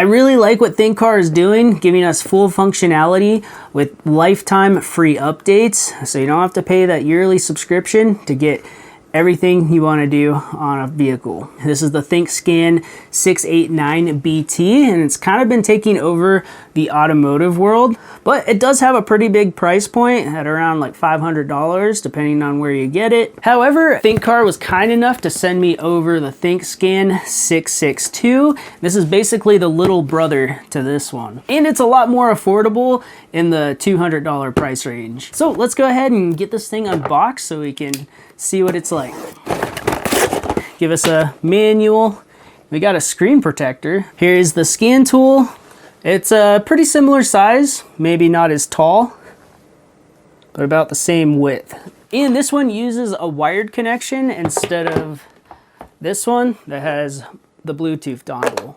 I really like what ThinkCar is doing, giving us full functionality with lifetime free updates. So you don't have to pay that yearly subscription to get everything you want to do on a vehicle. This is the ThinkScan 689BT, and it's kind of been taking over the automotive world, but it does have a pretty big price point at around like $500 depending on where you get it. However, ThinkCar was kind enough to send me over the ThinkScan 662. This is basically the little brother to this one, and it's a lot more affordable in the $200 price range. So let's go ahead and get this thing unboxed so we can see what it's like. Give us a manual. We got a screen protector. Here's the scan tool. It's a pretty similar size, maybe not as tall, but about the same width. And this one uses a wired connection instead of this one that has the Bluetooth dongle.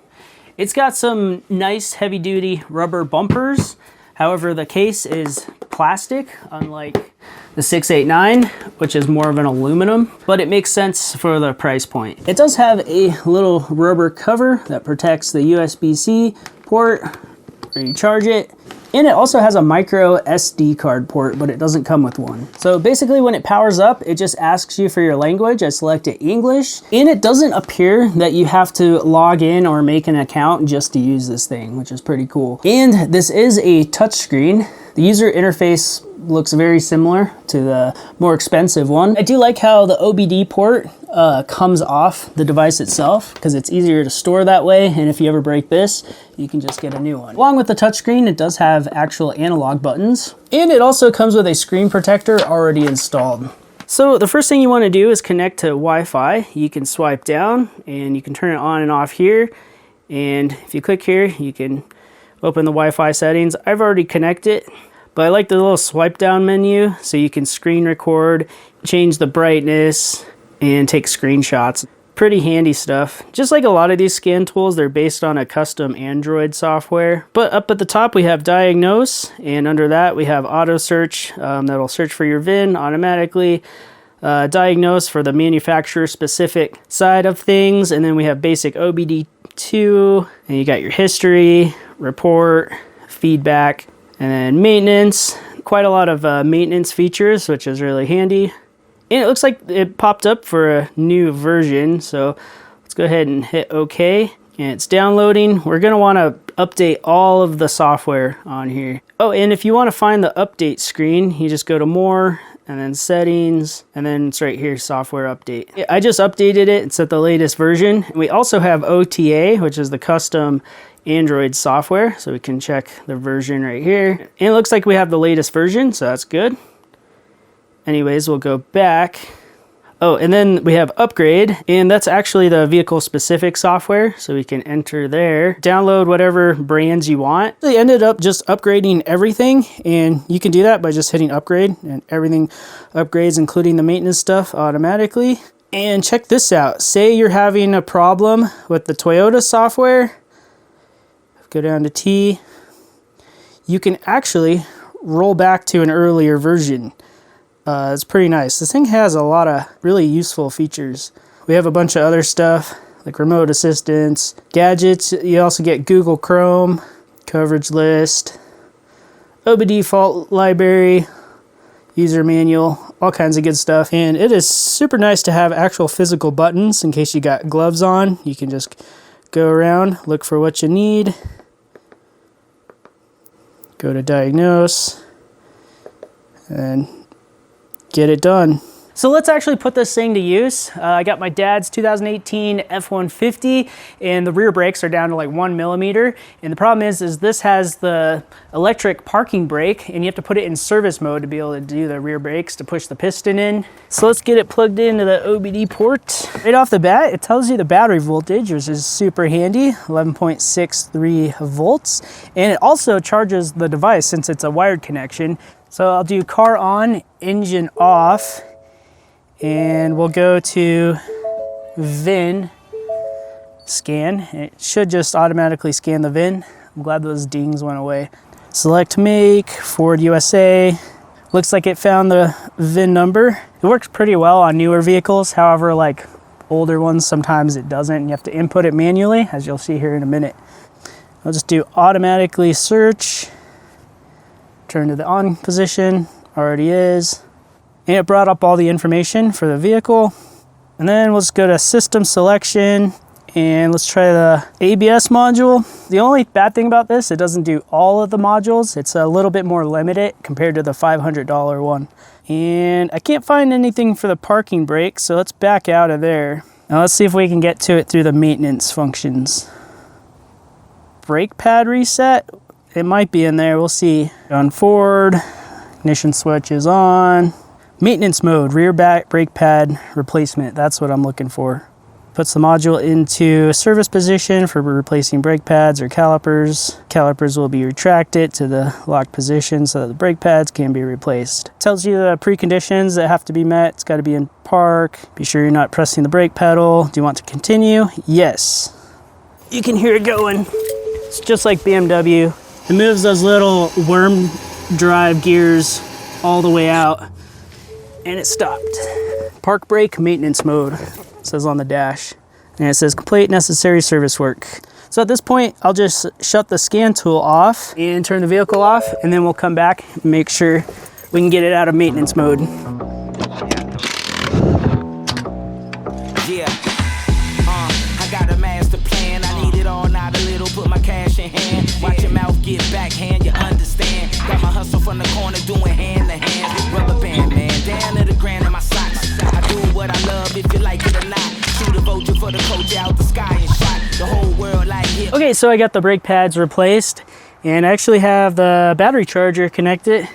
It's got some nice heavy duty rubber bumpers. However, the case is plastic, unlike the 689, which is more of an aluminum, but it makes sense for the price point. It does have a little rubber cover that protects the USB-C port where you charge it. And it also has a micro SD card port, but it doesn't come with one. So basically when it powers up, it just asks you for your language. I selected English, and it doesn't appear that you have to log in or make an account just to use this thing, which is pretty cool. And this is a touchscreen. The user interface looks very similar to the more expensive one. I do like how the OBD port comes off the device itself because it's easier to store that way, and if you ever break this, you can just get a new one. Along with the touchscreen, it does have actual analog buttons, and it also comes with a screen protector already installed. So the first thing you want to do is connect to Wi-Fi. You can swipe down and you can turn it on and off here, and if you click here, you can open the Wi-Fi settings. I've already connected, but I like the little swipe down menu so you can screen record, change the brightness, and take screenshots. Pretty handy stuff. Just like a lot of these scan tools, they're based on a custom Android software. But up at the top we have diagnose, and under that we have auto search that'll search for your VIN automatically. Diagnose for the manufacturer specific side of things, and then we have basic OBD2, and you got your history, report, feedback, and then maintenance. Quite a lot of maintenance features, which is really handy. And it looks like it popped up for a new version, so let's go ahead and hit OK. And it's downloading. We're going to want to update all of the software on here. Oh, and if you want to find the update screen, you just go to More, and then Settings, and then it's right here, Software Update. I just updated it. It's at the latest version. We also have OTA, which is the custom Android software, so we can check the version right here. And it looks like we have the latest version, so that's good. Anyways, we'll go back. Oh, and then we have upgrade, and that's actually the vehicle specific software, so we can enter there, download whatever brands you want. They ended up just upgrading everything, and you can do that by just hitting upgrade, and everything upgrades, including the maintenance stuff, automatically. And check this out. Say you're having a problem with the Toyota software. Go down to T. You can actually roll back to an earlier version. It's pretty nice. This thing has a lot of really useful features. We have a bunch of other stuff like remote assistance, gadgets. You also get Google Chrome, coverage list, OBD fault library, user manual, all kinds of good stuff. And it is super nice to have actual physical buttons in case you got gloves on. You can just go around, look for what you need, go to diagnose, and get it done. So let's actually put this thing to use. I got my dad's 2018 F-150, and the rear brakes are down to like 1 millimeter. And the problem is this has the electric parking brake, and you have to put it in service mode to be able to do the rear brakes to push the piston in. So let's get it plugged into the OBD port. Right off the bat, it tells you the battery voltage, which is super handy, 11.63 volts. And it also charges the device since it's a wired connection. So I'll do car on, engine off, and we'll go to VIN scan. It should just automatically scan the VIN. I'm glad those dings went away. Select make, Ford USA. Looks like it found the VIN number. It works pretty well on newer vehicles. However, like older ones, sometimes it doesn't. You have to input it manually, as you'll see here in a minute. I'll just do automatically search, turn to the on position, already is. And it brought up all the information for the vehicle. And then we'll just go to system selection and let's try the ABS module. The only bad thing about this, it doesn't do all of the modules. It's a little bit more limited compared to the $500 one. And I can't find anything for the parking brake, so let's back out of there. Now let's see if we can get to it through the maintenance functions. Brake pad reset, it might be in there, we'll see. On forward, ignition switch is on. Maintenance mode, rear back brake pad replacement, that's what I'm looking for. Puts the module into service position for replacing brake pads or calipers. Calipers will be retracted to the locked position so that the brake pads can be replaced. Tells you the preconditions that have to be met. It's got to be in park. Be sure you're not pressing the brake pedal. Do you want to continue? Yes. You can hear it going. It's just like BMW. It moves those little worm drive gears all the way out. And it stopped. Park brake maintenance mode. It says on the dash, and it says complete necessary service work. So at this point, I'll just shut the scan tool off and turn the vehicle off, and then we'll come back and make sure we can get it out of maintenance mode. Yeah, I got a master plan. I need it all, not a little. Put my cash in hand. Watch your mouth get backhand. You understand? Got my hustle from the corner, doing hand to hand. Rubber band, man, down to the ground in my socks. I do what I love, if you like it or not. Shoot a vulture for the coach out the sky and shot the whole world like hip. Okay, so I got the brake pads replaced, and I actually have the battery charger connected.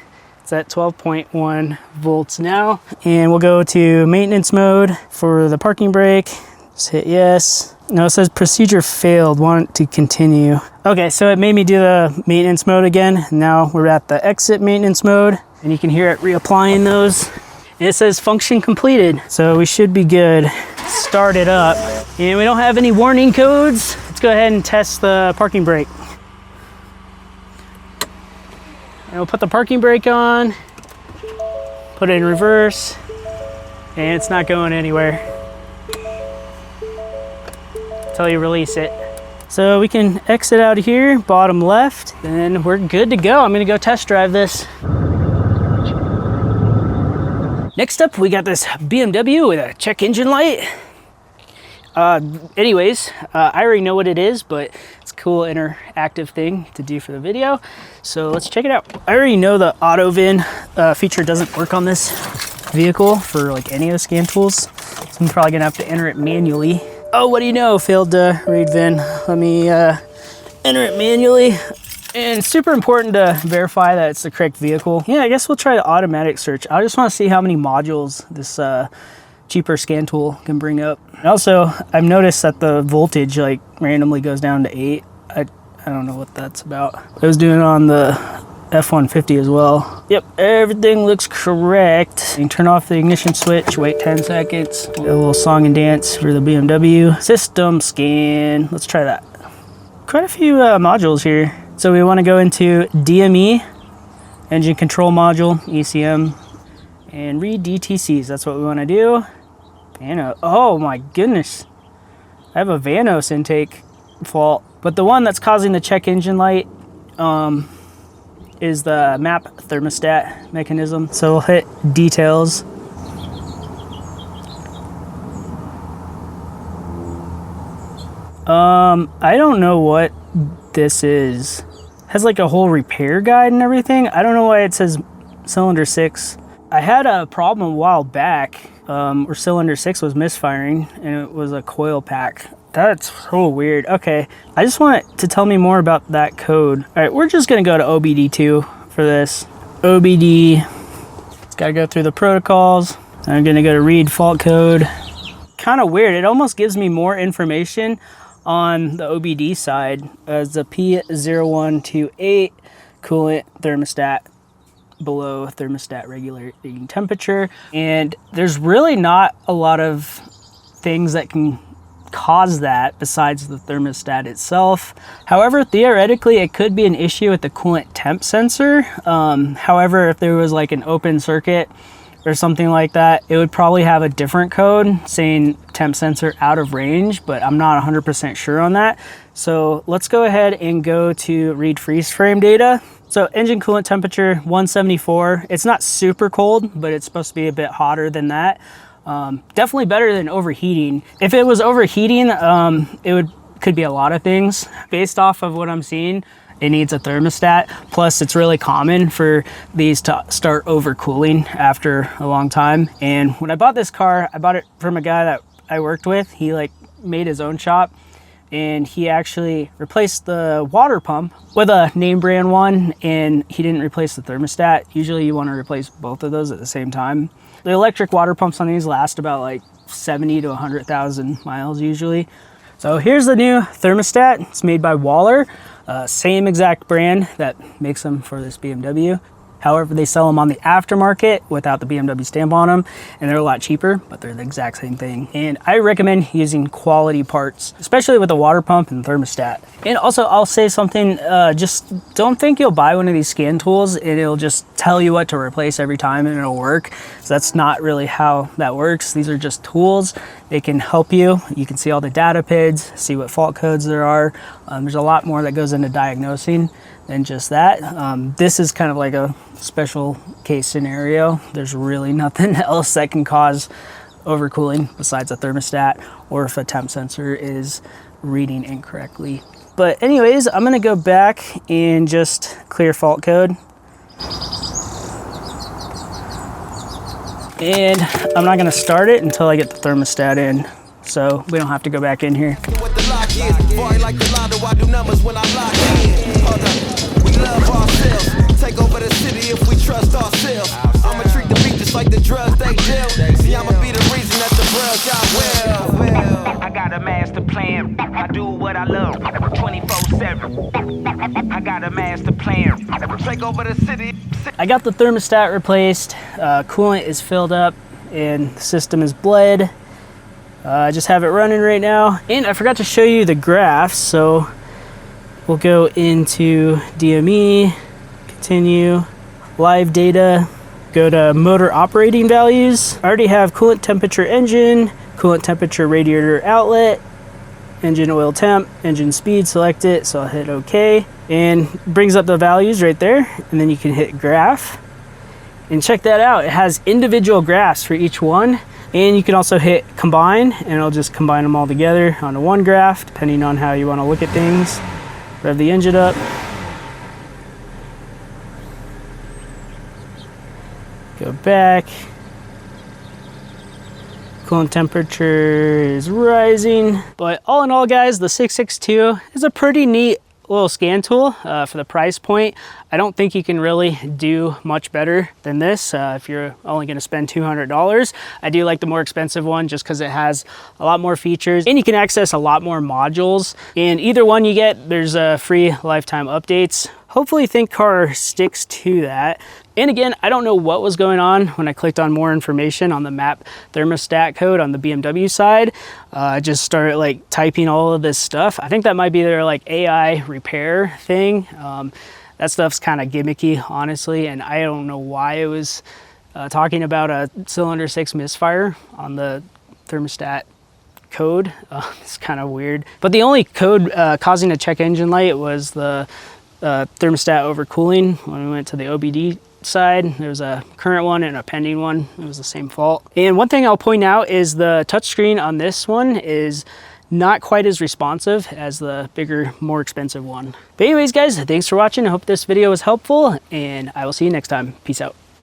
It's at 12.1 volts now. And we'll go to maintenance mode for the parking brake. Just hit yes. No, it says procedure failed, want to continue. Okay, so it made me do the maintenance mode again. Now we're at the exit maintenance mode, and you can hear it reapplying those. And it says function completed, so we should be good. Start it up, and we don't have any warning codes. Let's go ahead and test the parking brake. And we'll put the parking brake on, put it in reverse, and it's not going anywhere until you release it. So we can exit out of here, bottom left, and we're good to go. I'm gonna go test drive this. Next up, we got this BMW with a check engine light. Anyways, I already know what it is, but it's a cool interactive thing to do for the video. So let's check it out. I already know the auto VIN feature doesn't work on this vehicle for like any of the scan tools. So I'm probably gonna have to enter it manually. Oh, what do you know? Failed to read VIN. Let me enter it manually. And it's super important to verify that it's the correct vehicle. Yeah, I guess we'll try the automatic search. I just want to see how many modules this cheaper scan tool can bring up. And also, I've noticed that the voltage like randomly goes down to 8. I don't know what that's about. I was doing it on the F-150 as well. Yep, everything looks correct. You can turn off the ignition switch, wait 10 seconds. A little song and dance for the BMW. System scan, let's try that. Quite a few modules here. So we want to go into DME, engine control module, ECM, and read DTCs. That's what we want to do. And oh my goodness, I have a Vanos intake fault. But the one that's causing the check engine light is the map thermostat mechanism. So we'll hit details. I don't know what this is. It has like a whole repair guide and everything. I don't know why it says cylinder 6. I had a problem a while back where cylinder 6 was misfiring and it was a coil pack. That's so weird. Okay, I just want it to tell me more about that code. All right, we're just gonna go to OBD2 for this. OBD, it's gotta go through the protocols. I'm gonna go to read fault code. Kind of weird, it almost gives me more information on the OBD side as the P0128 coolant thermostat below thermostat regulating temperature. And there's really not a lot of things that can cause that besides the thermostat itself. However, theoretically, it could be an issue with the coolant temp sensor. However, if there was like an open circuit or something like that, it would probably have a different code saying temp sensor out of range, but I'm not 100% sure on that. So let's go ahead and go to read freeze frame data. So engine coolant temperature 174. It's not super cold, but it's supposed to be a bit hotter than that. Definitely better than overheating. If it was overheating, could be a lot of things. Based off of what I'm seeing, it needs a thermostat. Plus, it's really common for these to start overcooling after a long time. And when I bought this car, I bought it from a guy that I worked with. He like made his own shop, and he actually replaced the water pump with a name brand one, and he didn't replace the thermostat. Usually you want to replace both of those at the same time. The electric water pumps on these last about like 70 to 100,000 miles usually. So here's the new thermostat. It's made by Waller, same exact brand that makes them for this BMW. However, they sell them on the aftermarket without the BMW stamp on them, and they're a lot cheaper, but they're the exact same thing. And I recommend using quality parts, especially with the water pump and thermostat. And also, I'll say something, just don't think you'll buy one of these scan tools and it'll just tell you what to replace every time and it'll work. So that's not really how that works. These are just tools. They can help you. You can see all the data PIDs, see what fault codes there are. There's a lot more that goes into diagnosing than just that. This is kind of like a special case scenario. There's really nothing else that can cause overcooling besides a thermostat or if a temp sensor is reading incorrectly. But anyways, I'm gonna go back and just clear fault code. And I'm not gonna start it until I get the thermostat in, so we don't have to go back in here. Take over the city if we trust ourselves. I'ma treat the beat just like the drugs they deal. See, I'ma be the reason that the world got well. I got a master plan. I do what I love 24/7. I got a master plan. Take over the city. I got the thermostat replaced. Coolant is filled up and the system is bled. I just have it running right now. And I forgot to show you the graphs, so we'll go into DME, continue, live data, go to motor operating values. I already have coolant temperature engine, coolant temperature radiator outlet, engine oil temp, engine speed, select it, so I'll hit OK. And brings up the values right there, and then you can hit graph. And check that out, it has individual graphs for each one. And you can also hit combine, and it'll just combine them all together onto one graph, depending on how you want to look at things. Rev the engine up. Go back. Coolant temperature is rising. But all in all, guys, the 662 is a pretty neat little scan tool for the price point. I don't think you can really do much better than this if you're only going to spend $200. I do like the more expensive one just because it has a lot more features and you can access a lot more modules. And either one you get, there's free lifetime updates. Hopefully ThinkCar sticks to that. And again, I don't know what was going on when I clicked on more information on the map thermostat code on the BMW side. I just started like typing all of this stuff. I think that might be their like AI repair thing. That stuff's kind of gimmicky, honestly, and I don't know why it was talking about a cylinder 6 misfire on the thermostat code. It's kind of weird. But the only code causing a check engine light was the thermostat overcooling. When we went to the OBD side, there was a current one and a pending one. It was the same fault. And one thing I'll point out is the touchscreen on this one is not quite as responsive as the bigger, more expensive one. But anyways, guys, thanks for watching. I hope this video was helpful, and I will see you next time. Peace out.